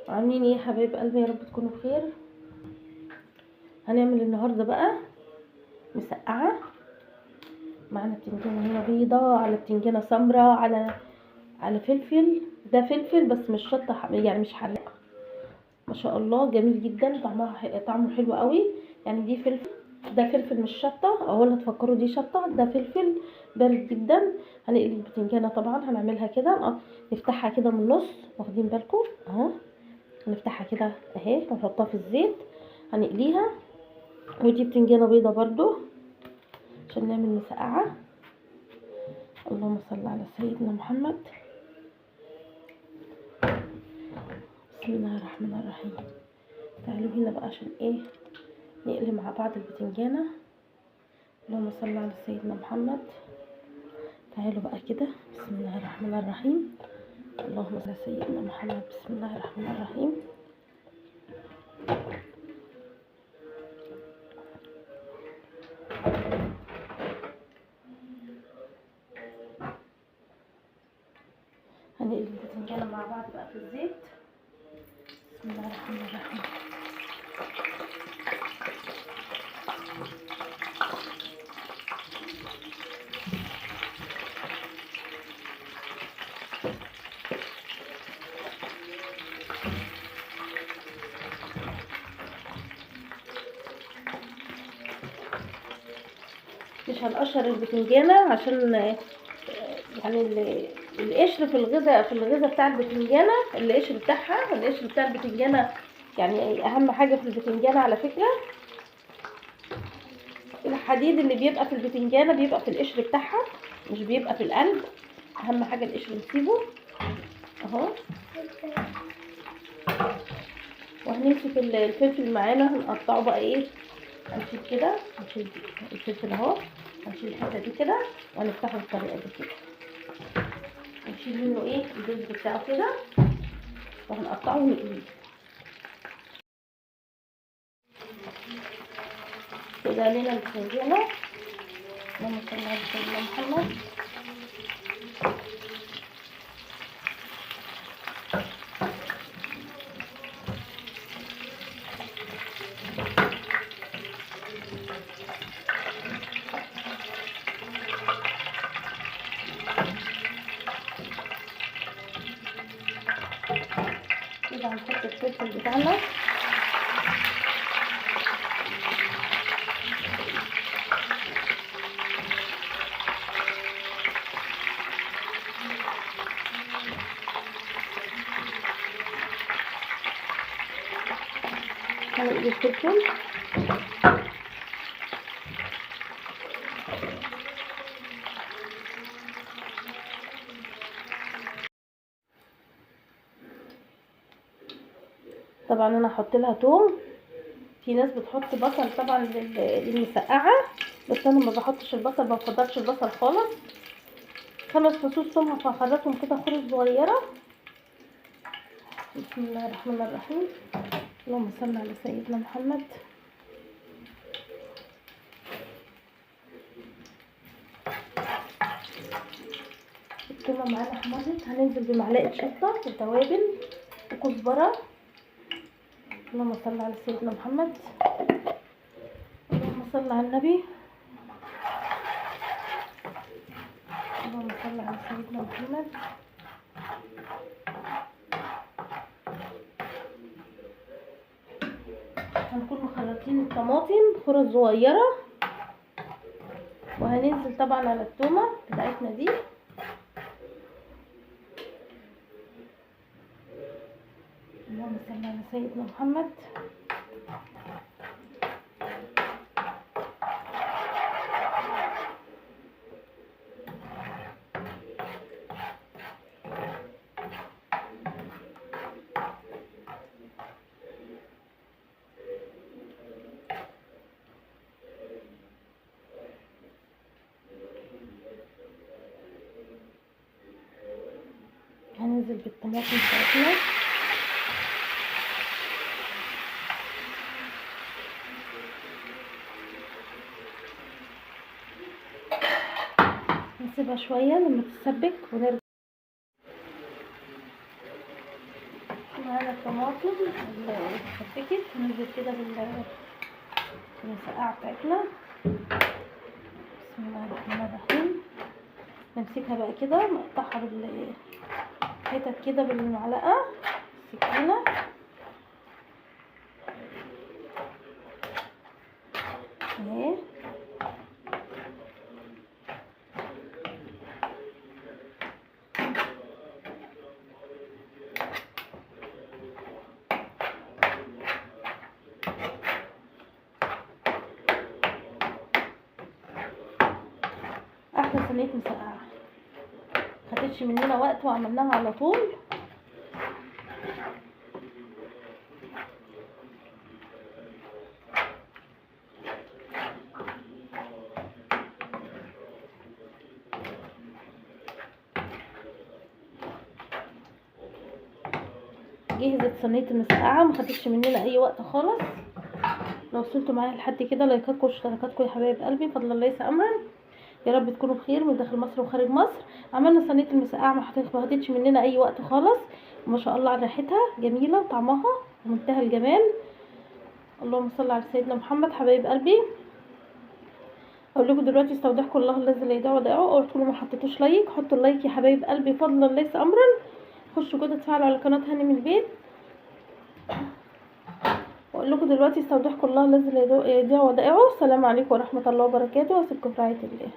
عاملين ايه يا حبايب قلبي؟ يا رب تكونوا بخير. هنعمل النهارده بقى مسقعه. معانا بتنجانه هنا بيضه، على بتنجانه سمراء، على فلفل. ده فلفل بس مش شطه، يعني مش حراق. ما شاء الله جميل جدا، طعمه حلو قوي. يعني دي فلفل، ده فلفل مش شطه، ولا تفكروا دي شطه، ده فلفل بارد جدا. هنقلي البتنجانه طبعا، هنعملها كده نفتحها كده من النص، واخدين بالكم اهو. نفتحها كده اهي ونحطها في الزيت، هنقليها. ودي بتنجانه بيضه برضو عشان نعمل مسقعه. اللهم صل على سيدنا محمد. بسم الله الرحمن الرحيم. تعالوا هنا بقى عشان ايه نقلي مع بعض البتنجانه. اللهم صل على سيدنا محمد. تعالوا بقى كده، بسم الله الرحمن الرحيم. اللهم صل على سيدنا محمد. بسم الله الرحمن الرحيم. هنقلي البتنجانه مع بعض بقى في الزيت. بسم الله الرحمن الرحيم. مش هنقشر البتنجانه عشان يعني القشر في الغذاء بتاع البتنجانه، القشر بتاع البتنجانه. يعني اهم حاجه في البتنجانه على فكره، الحديد اللي بيبقى في البتنجانه بيبقى في القشر بتاعها، مش بيبقى في القلب. اهم حاجه القشر نسيبه اهو. وهنمسك الفلفل معانا، هنقطعه بقى ايه. هنشيل كده، هنشيل الفلفل اهو، هنشيل الحته دي كده وهنفتحه بالطريقه دي كده. هنشيل منه ايه الجلد بتاعه كده، وهنقطعه ونقليه كده. علينا البتنجانه. اللهم صل على سيدنا محمد. كده هنحط الفلفل بتاعنا. هنقلي الفلفل. طبعا انا هحط لها توم. في ناس بتحط بصل طبعا للمسقعه، بس انا ما بحطش البصل، ما بفضلش البصل خالص. 5 فصوص توم هخرطهم كده خرز صغيره. بسم الله الرحمن الرحيم. اللهم صل على سيدنا محمد. التومه معانا احمرت، هننزل بمعلقه شطه وتوابل وكزبره. اللهم صل على سيدنا محمد. اللهم صل على النبي. اللهم صل على سيدنا محمد. هنكون مخلطين الطماطم خرز صغيره، وهننزل طبعا على التومه بتاعتنا دي. اللهم صل على سيدنا محمد. هننزل بالطماطم بتاعتنا. نسيبها شويه لما تتسبك ونرجع. معانا الطماطم اللي اتفكت ننزل كده بالمسقعة بتاعتنا. بسم الله الرحمن الرحيم. نمسكها بقى كده نقطعها حتت كده بالمعلقة السكينة اهي. احلى صينية مسقعة، مخدتش مننا وقت وعملناها على طول. جهزت صينيه المسقعه، مخدتش مننا اي وقت خالص. لو وصلتوا معايا لحد كده لايكاتكم واشتراكاتكم يا حبايب قلبي، فضل الله ليس امرا. يا رب تكونوا بخير من داخل مصر وخارج مصر. عملنا صينيه المسقعه ما خدتش مننا اي وقت خالص، ما شاء الله على ريحتها جميله وطعمها ومنتهى الجمال. اللهم صل على سيدنا محمد. حبايب قلبي اقول لكم دلوقتي استودعكم الله الذي لا يضيع ودائعه. اوعوا تكونوا ما حطيتوش لايك، حطوا اللايك يا حبايب قلبي فضلا ليس امرا. خشوا كده تفاعلوا على قناه هاني من البيت. واقول لكم دلوقتي استودعكم الله الذي لا يضيع ودائعه. السلام عليكم ورحمه الله وبركاته، واسيبكم في رعايه الله.